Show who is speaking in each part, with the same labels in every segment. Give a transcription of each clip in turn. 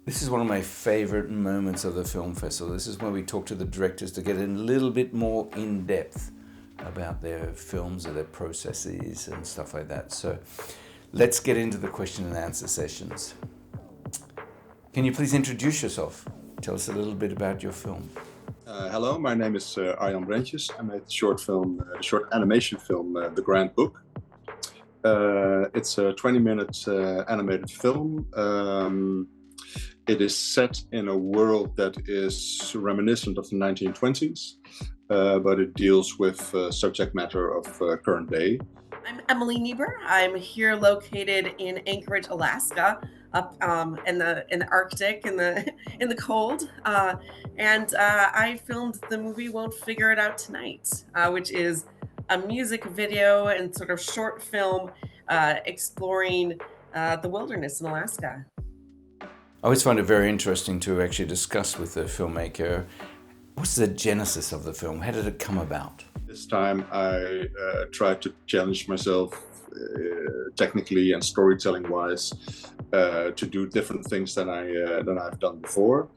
Speaker 1: This is one of my favorite moments of the film festival. This is when we talk to the directors to get a little bit more in depth about their films or their processes and stuff like that. So let's get into the question and answer sessions. Can you please introduce yourself? Tell us a little bit about your film.
Speaker 2: Hello, my name is Arjan Brentjes. I made the short animation film, The Grand Book. It's a 20-minute animated film. It is set in a world that is reminiscent of the 1920s, but it deals with subject matter of current day.
Speaker 3: I'm Emily Niebuhr. I'm here located in Anchorage, Alaska, up in the Arctic, in the cold. I filmed the movie "Won't Figure It Out Tonight," which is a music video and sort of short film exploring the wilderness in Alaska.
Speaker 1: I always find it very interesting to actually discuss with the filmmaker what's the genesis of the film? How did it come about?
Speaker 2: This time I tried to challenge myself technically and storytelling-wise to do different things than I've done before.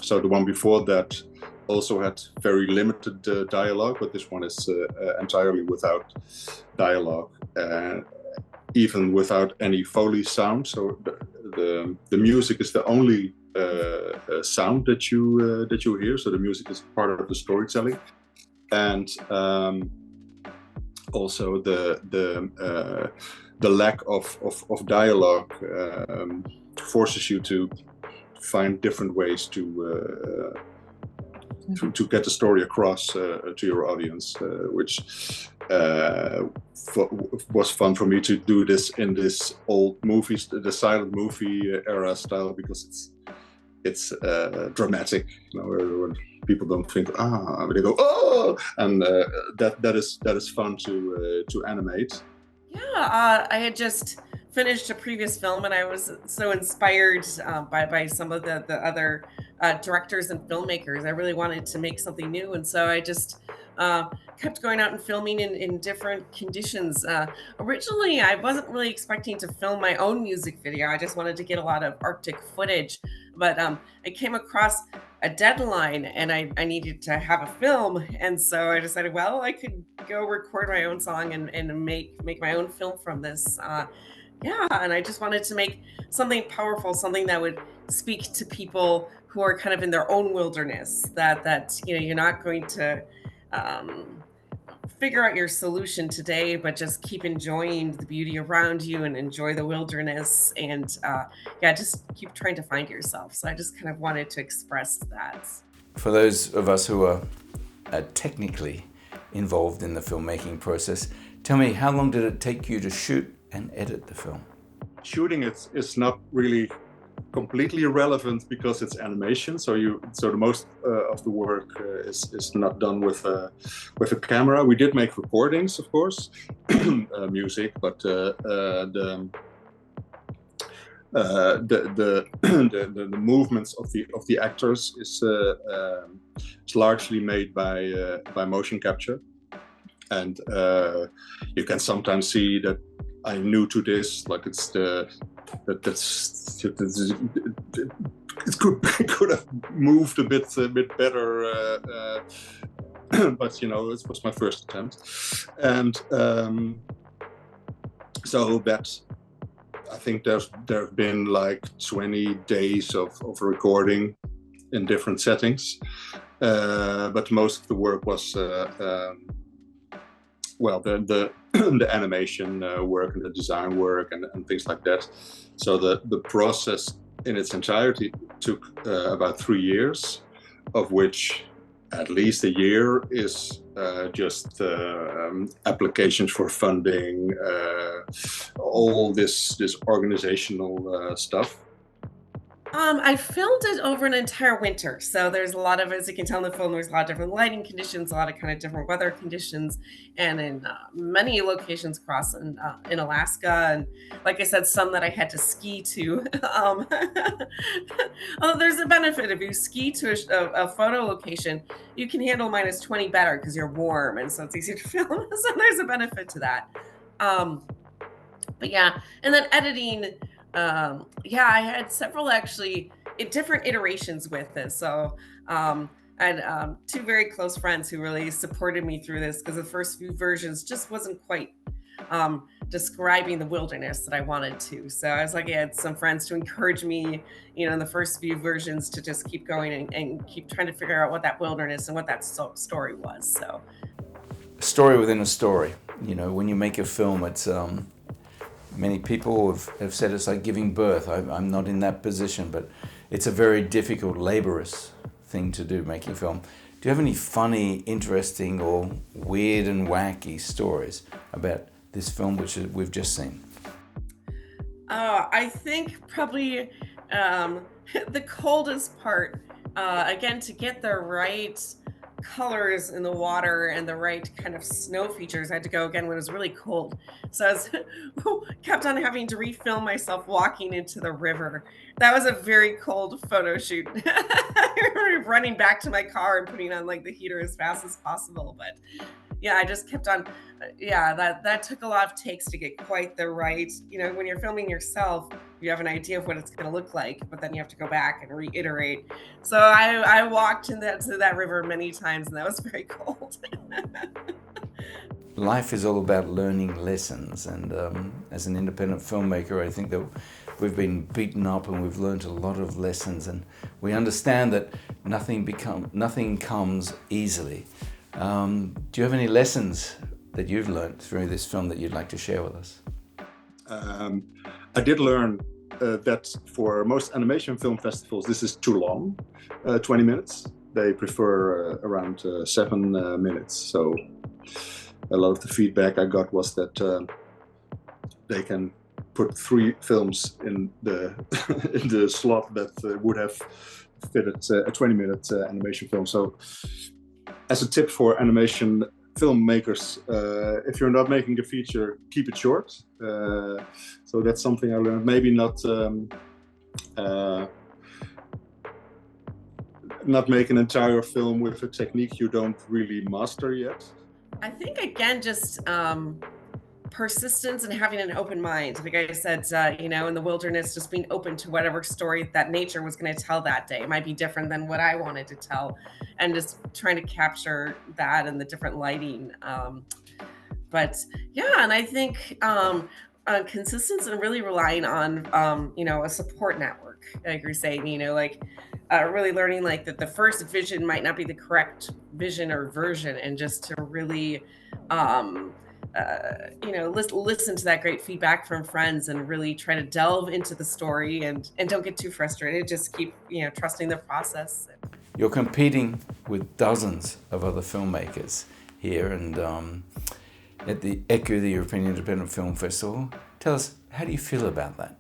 Speaker 2: So the one before that also had very limited dialogue, but this one is entirely without dialogue, even without any Foley sound. So the music is the only sound that you hear. So the music is part of the storytelling, and also the lack of dialogue forces you to find different ways to get the story across to your audience, which was fun for me to do this in this old movies, the silent movie era style, because it's dramatic, when people don't think they go oh, and that is fun to animate.
Speaker 3: Yeah, I had just finished a previous film, and I was so inspired by some of the other directors and filmmakers. I really wanted to make something new, and so I just kept going out and filming in different conditions. Originally, I wasn't really expecting to film my own music video. I just wanted to get a lot of Arctic footage, but I came across a deadline, and I needed to have a film, and so I decided, well, I could go record my own song and make my own film from this. Yeah, and I just wanted to make something powerful, something that would speak to people who are kind of in their own wilderness. That you're not going to um, figure out your solution today, but just keep enjoying the beauty around you and enjoy the wilderness, and yeah, just keep trying to find yourself. So I just kind of wanted to express that.
Speaker 1: For those of us who are technically involved in the filmmaking process, tell me, how long did it take you to shoot and edit the film?
Speaker 2: Shooting is not really completely irrelevant because it's animation. So the most of the work is not done with a camera. We did make recordings, of course, music, but the movements of the actors is largely made by motion capture, and you can sometimes see that I'm new to this. Like it could have moved a bit better, but it was my first attempt, and so that I think there have been like 20 days of recording in different settings, but most of the work was the animation work and the design work and things like that. So the process in its entirety took about 3 years, of which at least a year is just applications for funding, all this organizational stuff.
Speaker 3: I filmed it over an entire winter. So there's a lot of, as you can tell in the film, there's a lot of different lighting conditions, a lot of kind of different weather conditions, and in many locations across in Alaska. And like I said, some that I had to ski to. Although there's a benefit if you ski to a photo location, you can handle -20 better because you're warm, and so it's easier to film. So there's a benefit to that. But yeah, and then editing. Yeah, I had several actually different iterations with this. So I had two very close friends who really supported me through this, because the first few versions just wasn't quite describing the wilderness that I wanted to. So I was like, I had some friends to encourage me, in the first few versions to just keep going and keep trying to figure out what that wilderness and what that story was. So,
Speaker 1: a story within a story. When you make a film, it's many people have said it's like giving birth. I'm not in that position, but it's a very difficult, laborious thing to do, making film. Do you have any funny, interesting, or weird and wacky stories about this film which we've just seen?
Speaker 3: I think probably the coldest part, again, to get the right colors in the water and the right kind of snow features, I had to go again when it was really cold. So I was kept on having to refilm myself walking into the river. That was a very cold photo shoot. I remember running back to my car and putting on like the heater as fast as possible. But yeah, I just kept on. Yeah, that took a lot of takes to get quite the right. When you're filming yourself, you have an idea of what it's going to look like, but then you have to go back and reiterate. So I walked to that river many times, and that was very cold.
Speaker 1: Life is all about learning lessons, and as an independent filmmaker, I think that we've been beaten up and we've learned a lot of lessons, and we understand that nothing comes easily. Do you have any lessons that you've learned through this film that you'd like to share with us?
Speaker 2: I did learn that for most animation film festivals, this is too long, 20 minutes. They prefer around 7 minutes. So a lot of the feedback I got was that they can put 3 films in the in the slot that would have fitted a 20-minute animation film. So as a tip for animation filmmakers, if you're not making a feature, keep it short. So that's something I learned. Maybe not make an entire film with a technique you don't really master yet.
Speaker 3: I think again, just persistence and having an open mind. Like I said, in the wilderness, just being open to whatever story that nature was going to tell that day. It might be different than what I wanted to tell, and just trying to capture that and the different lighting. But yeah, and I think consistency and really relying on a support network, like you're saying, really learning like that the first vision might not be the correct vision or version, and just to really listen to that great feedback from friends and really try to delve into the story, and don't get too frustrated. Just keep trusting the process.
Speaker 1: You're competing with dozens of other filmmakers here, and at the ÉCU, the European Independent Film Festival. Tell us, how do you feel about that?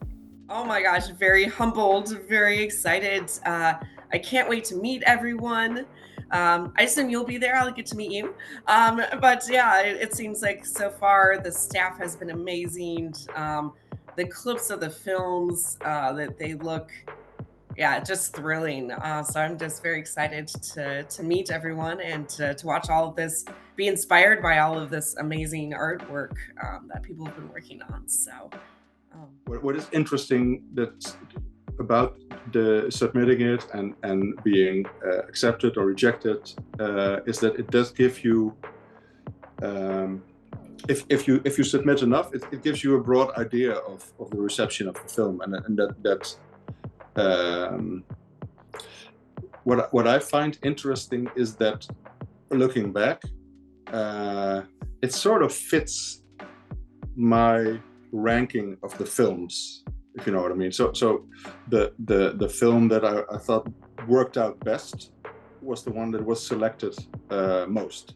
Speaker 3: Oh my gosh, very humbled, very excited. I can't wait to meet everyone. I assume you'll be there. I'll get to meet you. But yeah, it seems like so far the staff has been amazing. The clips of the films, that they look, just thrilling. So I'm just very excited to meet everyone and to watch all of this, be inspired by all of this amazing artwork that people have been working on. So.
Speaker 2: What is interesting about the submitting it and being accepted or rejected is that it does give you, if you submit enough, it gives you a broad idea of the reception of the film, and that what I find interesting is that looking back, it sort of fits my ranking of the films, if you know what I mean. So the film that I thought worked out best was the one that was selected most.